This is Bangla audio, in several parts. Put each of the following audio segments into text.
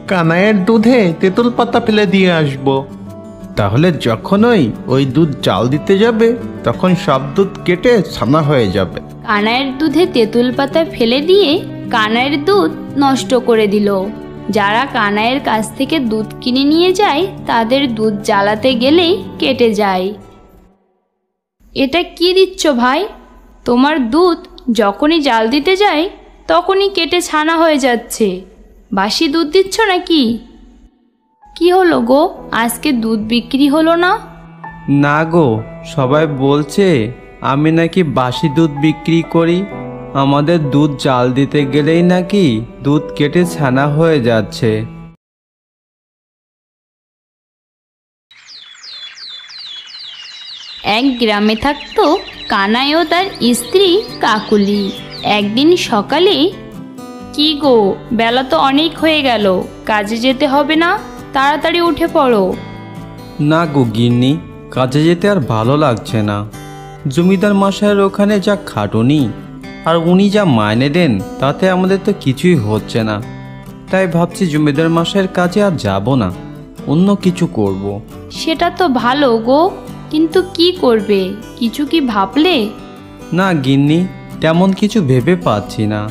কানাইয়ের দুধে তেঁতুল পাতা ফেলে দিয়ে আসবো। তাহলে যখনই ওই দুধ জাল দিতে যাবে তখন সব দুধ কেটে ছানা হয়ে যাবে। কানাইয়ের দুধে তেঁতুল পাতা ফেলে দিয়ে কানাইয়ের দুধ নষ্ট করে দিল। যারা কানাইয়ের কাছ থেকে দুধ কিনে নিয়ে যায় তাদের দুধ জ্বালাতে গেলেই কেটে যায়। এটা কি দিচ্ছ ভাই? তোমার দুধ যখনই জাল দিতে যায় তখনই কেটে ছানা হয়ে যাচ্ছে। বাসি দুধ দিচ্ছ নাকি? কি হলো গো, আজকে দুধ বিক্রি হলো না? না গো, সবাই বলছে আমি নাকি বাসি দুধ বিক্রি করি। আমাদের দুধ জাল দিতে গেলেই নাকি দুধ কেটে ছানা হয়ে যাচ্ছে। এক গ্রামে থাকতো কানাই ও তার স্ত্রী কাকুলি। একদিন সকালে, কি গো, বেলা তো অনেক হয়ে গেল, কাজে যেতে হবে না? তাড়াতাড়ি উঠে পড়ো। না গো গিন্নি, কাজে যেতে আর ভালো লাগছে না। জমিদার মশাইয়ের ওখানে যা খাটুনি আর উনি যা মাইনে দেন তাতে আমাদের তো কিছুই হচ্ছে না। তাই ভাবছি জমিদার মশাইয়ের কাজে আর যাব না, অন্য কিছু করব। সেটা তো ভালো গো, কিন্তু কি করবে, কিছু কি ভাবলে? না গিন্নি, তেমন কিছু ভেবে পাচ্ছি না।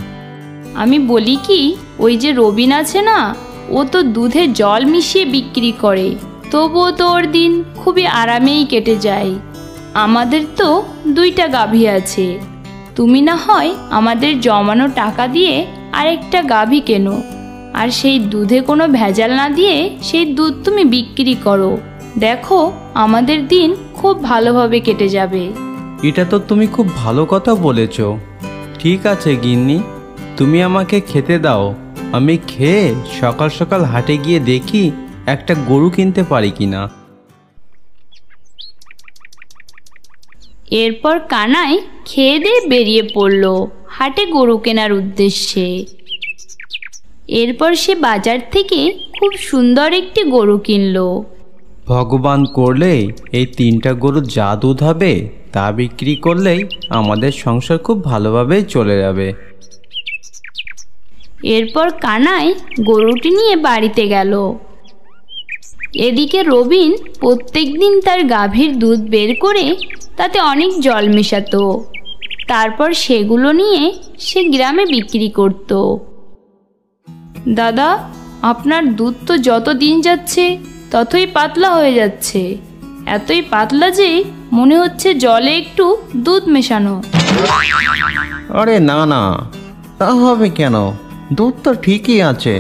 আমি বলি কি, ওই যে রবিন আছে না, ও তো দুধে জল মিশিয়ে বিক্রি করে, তবুও তো ওর দিন খুবই আরামেই কেটে যায়। আমাদের তো 2টা গাভী আছে, তুমি না হয় আমাদের জমানো টাকা দিয়ে আরেকটা গাভী কেনো, আর সেই দুধে কোনো ভেজাল না দিয়ে সেই দুধ তুমি বিক্রি করো। দেখো আমাদের দিন খুব ভালোভাবে কেটে যাবে। এটা তো তুমি খুব ভালো কথা বলেছ। ঠিক আছে গিন্নি, তুমি আমাকে খেতে দাও, আমি খেয়ে সকাল সকাল হাটে গিয়ে দেখি একটা গরু কিনতে পারি কিনা। এরপর কানাই খেয়ে দিয়ে বেরিয়ে পড়ল হাটে গরু কেনার উদ্দেশ্যে। এরপর সে বাজার থেকে খুব সুন্দর একটি গরু কিনল। ভগবান করলে এই 3টা গরু যা দুধ হবে তা বিক্রি করলেই আমাদের সংসার খুব ভালোভাবেই চলে যাবে। এরপর কানাই গরুটি নিয়ে বাড়িতে গেল। এদিকে রবিন প্রত্যেকদিন তার গাভীর দুধ বের করে তাতে অনেক জল মেশাতো, তারপর সেগুলো নিয়ে সে গ্রামে বিক্রি করত। দাদা, আপনার দুধ তো যত দিন যাচ্ছে ততই পাতলা হয়ে যাচ্ছে, এতই পাতলা যে মনে হচ্ছে জলে একটু দুধ মেশানো। আরে না না, তা হবে কেন? দুধ তো ঠিকই আছে।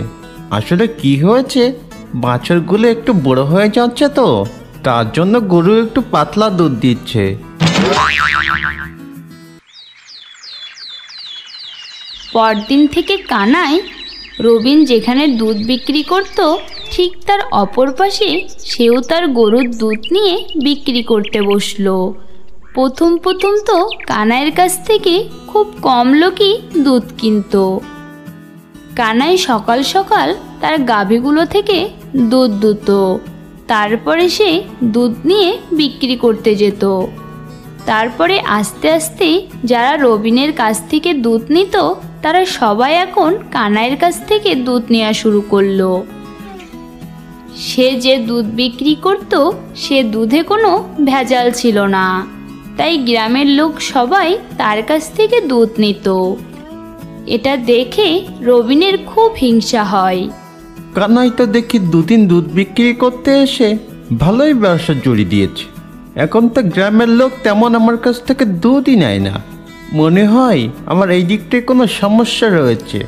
আসলে কি হয়েছে, বাছুরগুলো একটু বড় হয়ে যাচ্ছে তো, তার জন্য গরু একটু পাতলা দুধ দিচ্ছে। পরদিন থেকে কানাই রবিন যেখানে দুধ বিক্রি করত ঠিক তার অপর পাশে সেও তার গরুর দুধ নিয়ে বিক্রি করতে বসলো। প্রথম প্রথম তো কানাইয়ের কাছ থেকে খুব কম লোকই দুধ কিনত। কানাই সকাল সকাল তার গাভীগুলো থেকে দুধ দুত, তারপরে সে দুধ নিয়ে বিক্রি করতে যেত। তারপরে আস্তে আস্তে যারা রবিনের কাছ থেকে দুধ নিত তারা সবাই এখন কানাইয়ের কাছ থেকে দুধ নেওয়া শুরু করলো। সে যে দুধ বিক্রি করত সে দুধে কোনো ভেজাল ছিল না, তাই গ্রামের লোক সবাই তার কাছ থেকে দুধ নিত। এটা দেখে রবিনের খুব হিংসা হয়। কানাই তো দেখি দুদিন দুধ বিক্রি করতে এসে ভালোই ব্যবসা জড়িয়ে দিয়েছে। এখন তো গ্রামের লোক তেমন আমার কাছ থেকে দুধই নেয় না। মনে হয় আমার এই দিকটায় কোনো সমস্যা রয়েছে।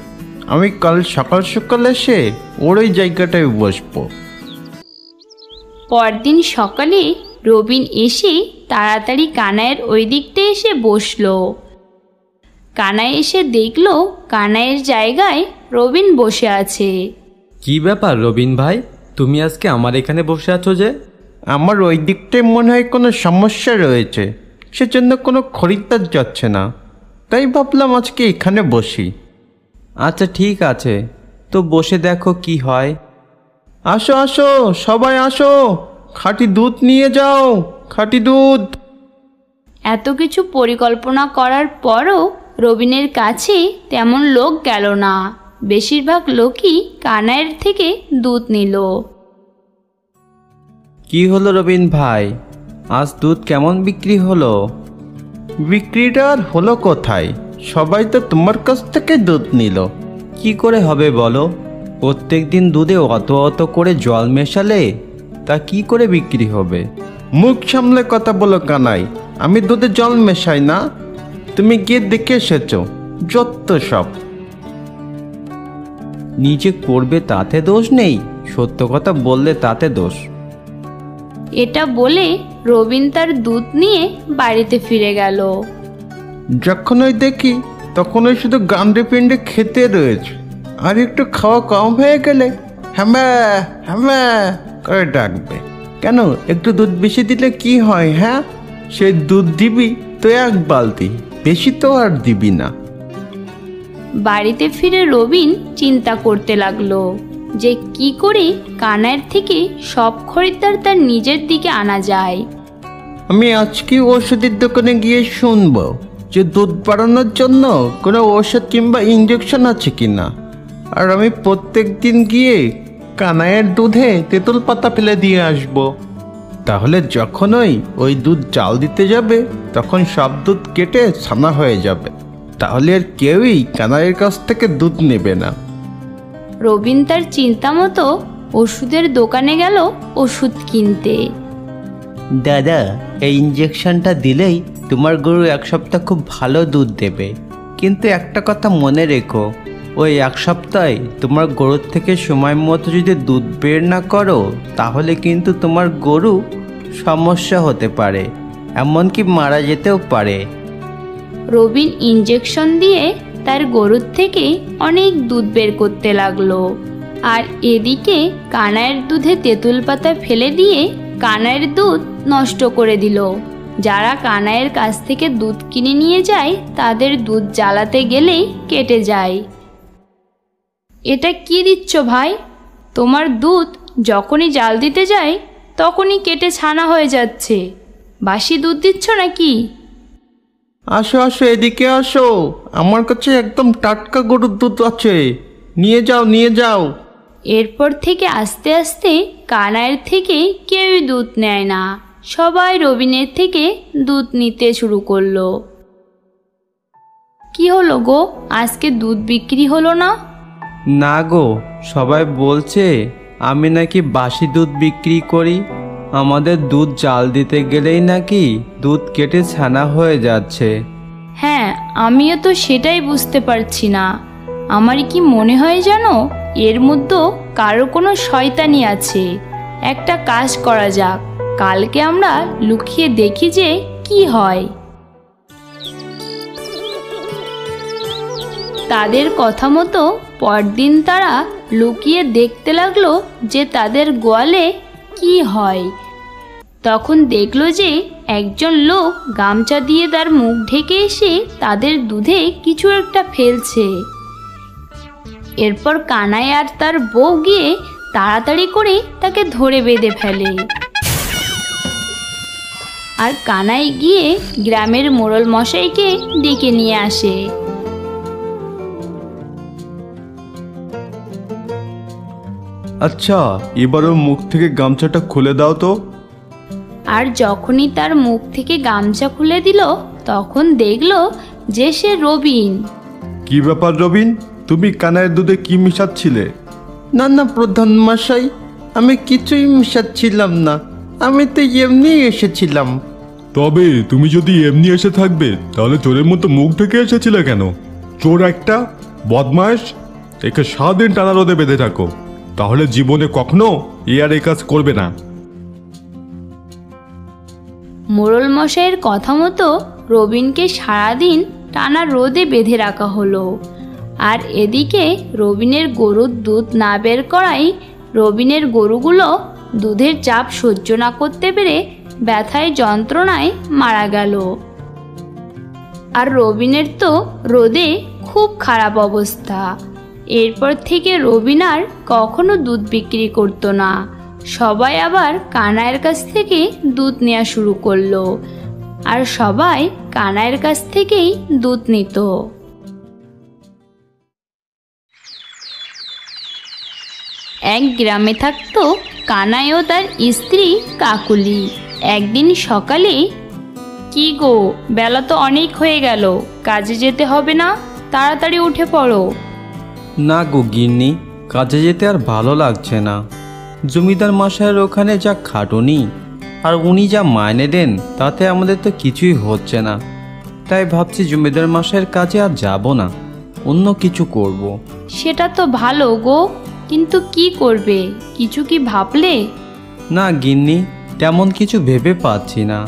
আমি কাল সকাল সকাল এসে ওর ওই জায়গাটায় বসবো। পরদিন সকালে রবিন এসে তাড়াতাড়ি কানাইয়ের ওই দিকটা এসে বসলো। কানাই এসে দেখলো কানাইয়ের জায়গায় রবিন বসে আছে। কি ব্যাপার রবিন ভাই, তুমি আজকে আমার এখানে বসে আছো যে? আমার ওই দিকটায় মনে হয় কোনো সমস্যা রয়েছে, সেজন্য কোনো খরিদ্দার যাচ্ছে না, তাই ভাবলাম আজকে এখানে বসি। আচ্ছা ঠিক আছে, তো বসে দেখো কি হয়। আসো আসো সবাই আসো, খাঁটি দুধ নিয়ে যাও, খাঁটি দুধ। এত কিছু পরিকল্পনা করার পরও রবিনের কাছে তেমন লোক গেল না। বেশিরভাগ লোকই কানাইয়ের থেকে দুধ নিল। কি হলো রবিন ভাই, আজ দুধ কেমন বিক্রি হলো? বিক্রিটা আর হলো কোথায়? সবাই তো তোমার কাছ থেকে দুধ নিল। কি করে হবে বলো? প্রত্যেক দিন দুধে অত অত করে জল মেশালে তা কি করে বিক্রি হবে? মুখ সামলে কথা বলো কানাই, আমি দুধে জল মেশাই না। তুমি গিয়ে দেখে এসেছো, যত সব। নিজে করবে তাতে দোষ নেই, সত্য কথা বললে তাতে দোষ। এটা বলে রবিন তার দুধ নিয়ে বাড়িতে ফিরে গেল। যখনই দেখি তখনই শুধু গান্ডে পিণ্ডে খেতে রয়েছে, আর একটু খাওয়া কম হয়ে গেলে হ্যাঁ হ্যাঁ করে ডাকবে। কেন, একটু দুধ বেশি দিলে কি হয়? হ্যাঁ, সেই দুধ দিবি তো এক বালতি, বেশি তো আর দিবি না। বাড়িতে ফিরে রবিন চিন্তা করতে লাগলো যে কি করে কানাইয়ের থেকে সব খরিদ্দার তার নিজের দিকে আনা যায়। আমি আজকে ওষুধের দোকানে গিয়ে শুনবো যে দুধ বাড়ানোর জন্য কোনো ওষুধ কিংবা ইঞ্জেকশন আছে কিনা। আর আমি প্রত্যেক দিন গিয়ে কানাইয়ের দুধে তেঁতুল পাতা ফেলে দিয়ে আসবো। তাহলে যখনই ওই দুধ জাল দিতে যাবে তখন সব দুধ কেটে ছানা হয়ে যাবে। তাহলে আর কেউই কানাইয়ের কাছ থেকে দুধ নেবে না। রবিন তার চিন্তা মতো ওষুধের দোকানে গেল ওষুধ কিনতে। দাদা, এই ইঞ্জেকশনটা দিলেই তোমার গরু এক সপ্তাহ খুব ভালো দুধ দেবে, কিন্তু একটা কথা মনে রেখো, ওই এক সপ্তাহে তোমার গরুর থেকে সময় মতো যদি দুধ বের না করো তাহলে কিন্তু তোমার গরু সমস্যা হতে পারে, এমনকি মারা যেতেও পারে। রবিন ইঞ্জেকশন দিয়ে তার গরুর থেকে অনেক দুধ বের করতে লাগলো, আর এদিকে কানাইয়ের দুধে তেঁতুল পাতা ফেলে দিয়ে কানাইয়ের দুধ নষ্ট করে দিল। যারা কানাইয়ের কাছ থেকে দুধ কিনে নিয়ে যায় তাদের দুধ জ্বালাতে গেলেই কেটে যায়। এটা কি দিচ্ছ ভাই? তোমার দুধ যখনই জাল দিতে যায় তখনই কেটে ছানা হয়ে যাচ্ছে। বাসি দুধ দিচ্ছ নাকি? আসো আসো, এদিকে আসো, আমার কাছে একদম টাটকা গরুর দুধ আছে, নিয়ে যাও নিয়ে যাও। এরপর থেকে আস্তে আস্তে কানাইয়ের থেকে কেউই দুধ নেয় না, সবাই রবিনের থেকে দুধ নিতে শুরু করলো। কি হলো গো, আজকে দুধ বিক্রি হলো না? না গো, সবাই বলছে আমি নাকি বাসি দুধ বিক্রি করি। আমাদের দুধ জাল দিতে গেলেই নাকি দুধ কেটে ছানা হয়ে যাচ্ছে। হ্যাঁ, আমিও তো সেটাই বুঝতে পারছি না। আমার কি মনে হয় জানো, এর মধ্যে কারো কোনো শয়তানি আছে। একটা কাজ করা যাক, কালকে আমরা লুকিয়ে দেখি যে কি হয়। তাদের কথা মতো পরদিন তারা লুকিয়ে দেখতে লাগলো যে তাদের গোয়ালে কি হয়। তখন দেখলো যে একজন লোক গামছা দিয়ে তার মুখ ঢেকে এসে তাদের দুধে কিছু একটা ফেলছে। এরপর কানাই আর তার বউ গিয়ে তাড়াতাড়ি করে তাকে ধরে বেঁধে ফেলে। আর কানাই গিয়ে গ্রামের মোড়ল মশাইকে ডেকে নিয়ে আসে। আচ্ছা, এবার ওর মুখ থেকে গামছাটা খুলে দাও তো। আর যখনই তার মুখ থেকে গামছা খুলে দিল তখন দেখলো যে সে রবিন। কি ব্যাপার রবিন, তুমি কানাইয়ের দুধে কি মিশাচ্ছিলে? না না প্রধান মশাই, আমি কিছুই মিশাচ্ছিলাম না, আমি তো এমনি এসেছিলাম। তবে তুমি যদি এমনি এসে থাকবে তাহলে চোরের মতো মুখ ঢেকে এসেছিলে কেন? চোর একটা, বদমাইশ, একে 7 দিন টানা রোদে বেঁধে থাকো, তাহলে জীবনে কখনো আর এই কাজ করবে না। মোড়ল মশাইয়ের কথা মতো রবিনকে সারাদিন টানা রোদে বেঁধে রাখা হলো। আর এদিকে রবিনের গরুর দুধ না বের করাই রবিনের গরুগুলো দুধের চাপ সহ্য না করতে পেরে ব্যথায় যন্ত্রণায় মারা গেল। আর রবিনের তো রোদে খুব খারাপ অবস্থা। এরপর থেকে রবিন আর কখনো দুধ বিক্রি করতো না। সবাই আবার কানাইয়ের কাছ থেকে দুধ নেওয়া শুরু করলো, আর সবাই কানাইয়ের কাছ থেকেই দুধ নিত। এক গ্রামে থাকতো কানাই ও তার স্ত্রী কাকুলি। একদিন সকালে, কি গো, বেলা তো অনেক হয়ে গেল, কাজে যেতে হবে না? তাড়াতাড়ি উঠে পড়ো। না গো গিন্নি, কাজে যেতে আর ভালো লাগছে না। জমিদার মশাইয়ের ওখানে যা খাটুনি আর উনি যা মাইনে দেন তাতে আমাদের তো কিছুই হচ্ছে না। তাই ভাবছি জমিদার মশাইয়ের কাজে আর যাব না, অন্য কিছু করব। সেটা তো ভালো গো, কিন্তু কি করবে, কিছু কি ভাবলে? না গিন্নি, তেমন কিছু ভেবে পাচ্ছি না।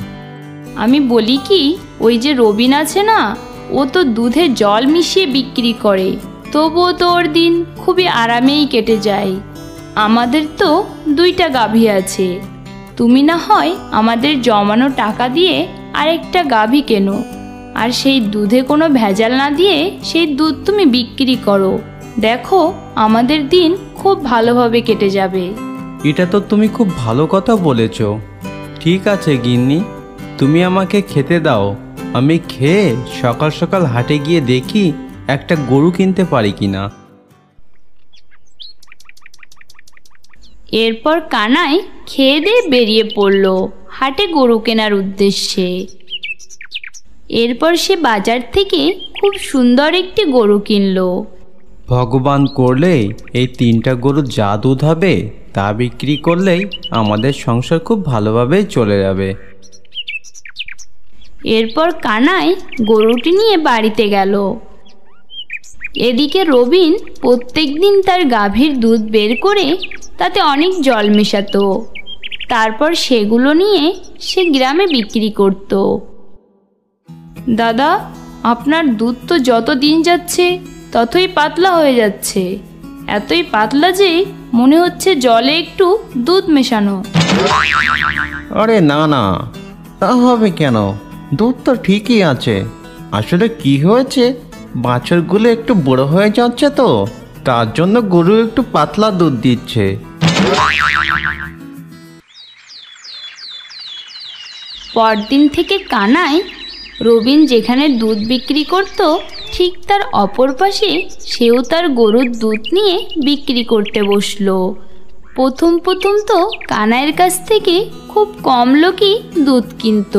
আমি বলি কি, ওই যে রবিন আছে না, ও তো দুধে জল মিশিয়ে বিক্রি করে, তবুও তো ওর দিন খুবই আরামেই কেটে যায়। আমাদের তো 2টা গাভী আছে, তুমি না হয় আমাদের জমানো টাকা দিয়ে আরেকটা গাভী কেনো, আর সেই দুধে কোনো ভেজাল না দিয়ে সেই দুধ তুমি বিক্রি করো। দেখো, আমাদের দিন খুব ভালোভাবে কেটে যাবে। এটা তো তুমি খুব ভালো কথা বলেছ। ঠিক আছে গিন্নি, তুমি আমাকে খেতে দাও, আমি খেয়ে সকাল সকাল হাটে গিয়ে দেখি একটা গরু কিনতে পারি কিনা। এরপর কানাই খেয়ে দিয়ে বেরিয়ে পড়ল হাটে গরু কেনার উদ্দেশ্যে। এরপর সে বাজার থেকে খুব সুন্দর একটি গরু কিনল। ভগবান করলে এই 3টা গরুর যা দুধ হবে তা বিক্রি করলেই আমাদের সংসার খুব ভালোভাবেই চলে যাবে। এরপর কানাই গরুটি নিয়ে বাড়িতে গেল। এদিকে রবিন প্রত্যেকদিন তার গাভীর দুধ বের করে তাতে অনেক জল মেশাতো, তারপর সেগুলো নিয়ে সে গ্রামে বিক্রি করত। দাদা, আপনার দুধ তো যত দিন যাচ্ছে ততই পাতলা হয়ে যাচ্ছে, এতই পাতলা যে মনে হচ্ছে জলে একটু দুধ মেশানো। আরে না না, তা হবে কেন? দুধ তো ঠিকই আছে। আসলে কি হয়েছে, বাছুরগুলো একটু বড় হয়ে যাচ্ছে তো, তার জন্য গরু একটু পাতলা দুধ দিচ্ছে। পরদিন থেকে কানাই রবিন যেখানে দুধ বিক্রি করত ঠিক তার অপর পাশে সেও তার গরুর দুধ নিয়ে বিক্রি করতে বসলো। প্রথম প্রথম তো কানাইয়ের কাছ থেকে খুব কম লোকই দুধ কিনত।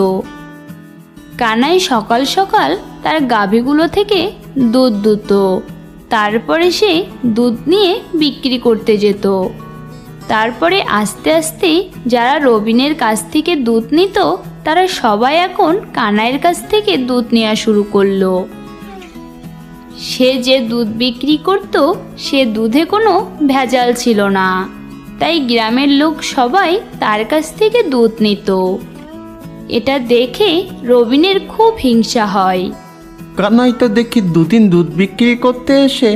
কানাই সকাল সকাল তার গাভীগুলো থেকে দুধ দুত, তারপরে সে দুধ নিয়ে বিক্রি করতে যেত। তারপরে আস্তে আস্তে যারা রবিনের কাছ থেকে দুধ নিত তারা সবাই এখন কানাইয়ের কাছ থেকে দুধ নেওয়া শুরু করলো। সে যে দুধ বিক্রি করত সে দুধে কোনো ভেজাল ছিল না, তাই গ্রামের লোক সবাই তার কাছ থেকে দুধ নিত। এটা দেখে রবিনের খুব হিংসা হয়। কানাই তো দেখি দুদিন দুধ বিক্রি করতে এসে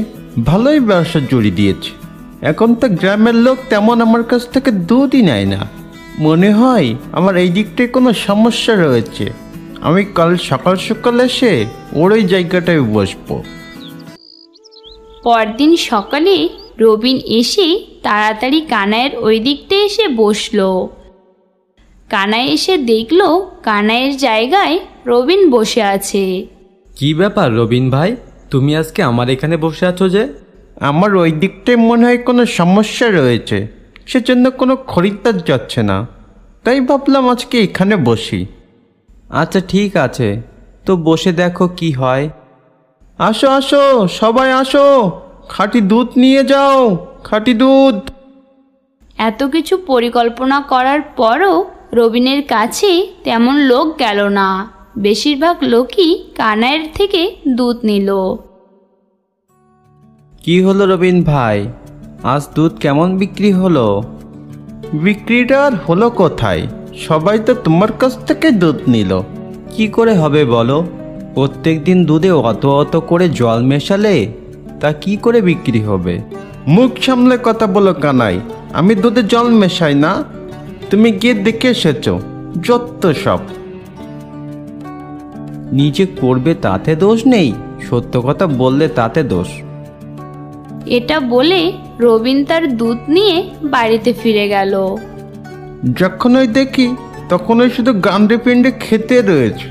ভালোই ব্যবসা জড়িয়ে দিয়েছে। এখন তো গ্রামের লোক তেমন আমার কাছ থেকে দুধই নেয় না। মনে হয় আমার এই দিকটায় কোনো সমস্যা রয়েছে। আমি কাল সকাল সকাল এসে ওর ওই জায়গাটায় বসবো। পরদিন সকালে রবিন এসে তাড়াতাড়ি কানাইয়ের ওই দিকটায় এসে বসলো। কানাই এসে দেখলো কানাইয়ের জায়গায় রবিন বসে আছে। কি ব্যাপার রবিন ভাই, তুমি আজকে আমার এখানে বসে আছো যে? আমার ওই দিকটায় মনে হয় কোনো সমস্যা রয়েছে, সেজন্য কোনো খরিদ্দার যাচ্ছে না, তাই ভাবলাম আজকে এখানে বসি। আচ্ছা ঠিক আছে, তো বসে দেখো কি হয়। আসো আসো, সবাই আসো, খাঁটি দুধ নিয়ে যাও, খাঁটি দুধ। এত কিছু পরিকল্পনা করার পরও রবিনের কাছে তেমন লোক গেল না। বেশিরভাগ লোকই কানাইয়ের থেকে দুধ নিল। কি হলো রবিন ভাই, আজ দুধ কেমন বিক্রি হলো? বিক্রিটা আর হলো কোথায়, সবাই তো তোমার কাছ থেকে দুধ নিল। কি করে হবে বলো, প্রত্যেক দিন দুধে অত অত করে জল মেশালে তা কি করে বিক্রি হবে? মুখ সামলে কথা বলো কানাই, আমি দুধে জল মেশাই না। তুমি গিয়ে দেখে এসেছো, যত সব। নিজে করবে তাতে দোষ নেই, সত্য কথা বললে তাতে দোষ। এটা বলে রবিন তার দুধ নিয়ে বাড়িতে ফিরে গেল। যখনই দেখি তখনই শুধু গান্ডে পিণ্ডে খেতে রয়েছে,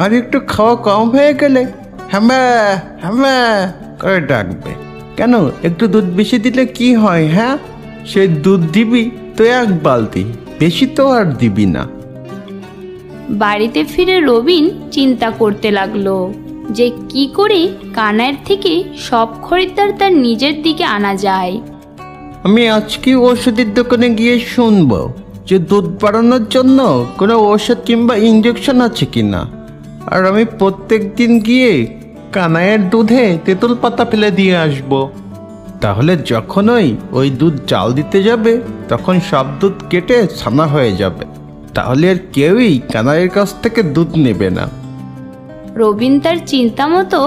আর একটু খাওয়া কম হয়ে গেলে হ্যাঁ হ্যাঁ করে ডাকবে। কেন, একটু দুধ বেশি দিলে কি হয়? হ্যাঁ, সেই দুধ দিবি তো 1 বালতি, বেশি তো আর দিবি না। বাড়িতে ফিরে রবিন চিন্তা করতে লাগলো যে কি করে কানাইয়ের থেকে সব খরিদ্দার তার নিজের দিকে আনা যায়। আমি আজকে ওষুধের দোকানে গিয়ে শুনবো যে দুধ বাড়ানোর জন্য কোনো ওষুধ কিংবা ইঞ্জেকশন আছে কিনা। আর আমি প্রত্যেক দিন গিয়ে কানাইয়ের দুধে তেঁতুল পাতা ফেলে দিয়ে আসবো। তাহলে যখনই ওই দুধ জাল দিতে যাবে তখন সব দুধ কেটে ছানা হয়ে যাবে। তাহলে আর কেউই কানাইয়ের কাছ থেকে দুধ নেবে না। রবিন তার চিন্তা মতো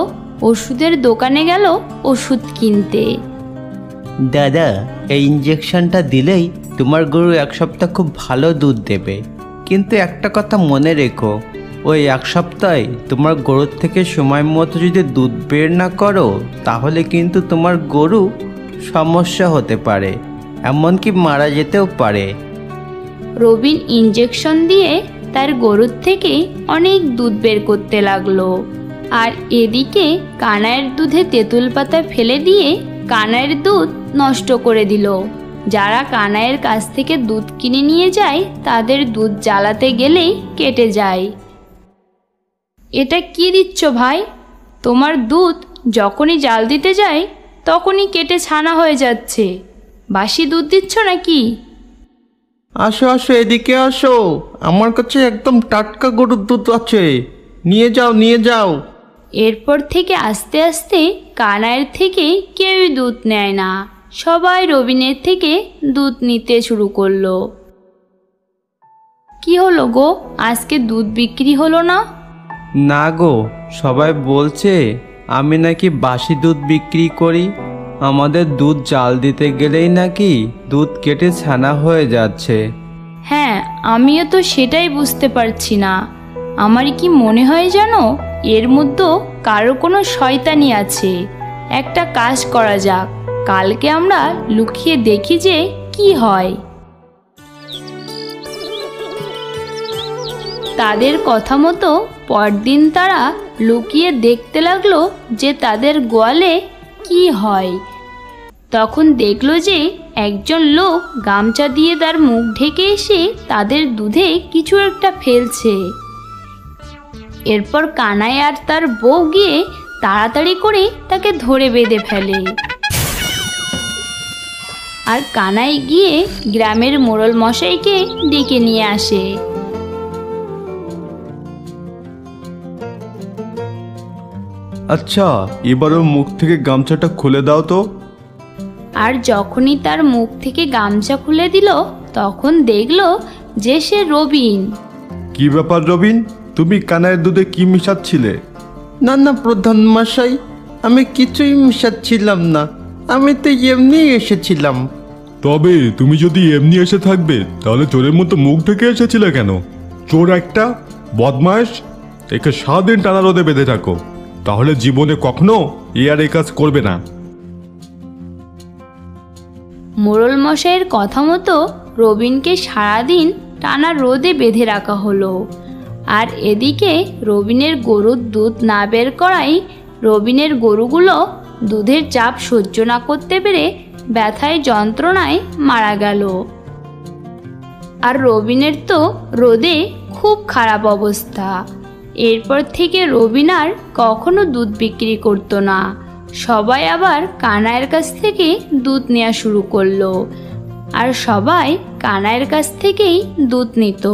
ওষুধের দোকানে গেল ওষুধ কিনতে। দাদা, এই ইঞ্জেকশনটা দিলেই তোমার গরু 1 সপ্তাহ খুব ভালো দুধ দেবে। কিন্তু একটা কথা মনে রেখো, ওই 1 সপ্তাহে তোমার গরুর থেকে সময় মতো যদি দুধ বের না করো তাহলে কিন্তু তোমার গরু সমস্যা হতে পারে, এমনকি মারা যেতেও পারে। রবিন ইঞ্জেকশন দিয়ে তার গরুর থেকে অনেক দুধ বের করতে লাগলো। আর এদিকে কানাইয়ের দুধে তেঁতুল পাতা ফেলে দিয়ে কানাইয়ের দুধ নষ্ট করে দিল। যারা কানাইয়ের কাছ থেকে দুধ কিনে নিয়ে যায় তাদের দুধ জ্বালাতে গেলেই কেটে যায়। এটা কি দিচ্ছ ভাই? তোমার দুধ যখনই জাল দিতে যায় তখনই কেটে ছানা হয়ে যাচ্ছে। বাসি দুধ দিচ্ছ নাকি? আসো আসো, এদিকে আসো, আমার কাছে একদম টাটকা গরুর দুধ আছে, নিয়ে যাও নিয়ে যাও। এরপর থেকে আস্তে আস্তে কানাইয়ের থেকে কেউই দুধ নেয় না, সবাই রবিনের থেকে দুধ নিতে শুরু করলো। কি হলো গো, আজকে দুধ বিক্রি হলো না? না গো, সবাই বলছে আমি নাকি বাসি দুধ বিক্রি করি। আমাদের দুধ জাল দিতে গেলেই নাকি দুধ কেটে ছানা হয়ে যাচ্ছে। হ্যাঁ, আমিও তো সেটাই বুঝতে পারছি না। আমার কি মনে হয় জানো, এর মধ্যে কারো কোনো শয়তানি আছে। একটা কাজ করা যাক, কালকে আমরা লুকিয়ে দেখি যে কি হয়। তাদের কথা মতো পরদিন তারা লুকিয়ে দেখতে লাগলো যে তাদের গোয়ালে কি হয়। তখন দেখলো যে একজন লোক গামছা দিয়ে তার মুখ ঢেকে এসে তাদের দুধে কিছু একটা ফেলছে। এরপর কানাই আর তার বউ গিয়ে তাড়াতাড়ি করে তাকে ধরে বেঁধে ফেলে। আর কানাই গিয়ে গ্রামের মোড়ল মশাইকে ডেকে নিয়ে আসে। আচ্ছা, এবার ওর মুখ থেকে গামছাটা খুলে দাও তো। আর যখনই তার মুখ থেকে গামছা খুলে দিল তখন দেখলো যে সে রবিন। কি ব্যাপার রবিন, তুমি কানাইয়ের দুধে কি মিশাচ্ছিলে? না না প্রধান মশাই, আমি কিছুই মিশাচ্ছিলাম না, আমি তো এমনি এসেছিলাম। তবে তুমি যদি এমনি এসে থাকবে তাহলে চোরের মতো মুখ ঢেকে এসেছিলে কেন? চোর একটা, বদমাইশ, একে 7 দিন টানা রোদে বেঁধে থাকো, তাহলে জীবনে কখনো আর এই কাজ করবে না। মোড়ল মশাইয়ের কথা মতো রবিনকে সারাদিন টানা রোদে বেঁধে রাখা হলো। আর এদিকে রবিনের গরুর দুধ না বের করাই রবিনের গরুগুলো দুধের চাপ সহ্য না করতে পেরে ব্যথায় যন্ত্রণায় মারা গেল। আর রবিনের তো রোদে খুব খারাপ অবস্থা। এরপর থেকে রবিন আর কখনো দুধ বিক্রি করতো না। সবাই আবার কানাইয়ের কাছ থেকে দুধ নেওয়া শুরু করলো। আর সবাই কানাইয়ের কাছ থেকেই দুধ নিত।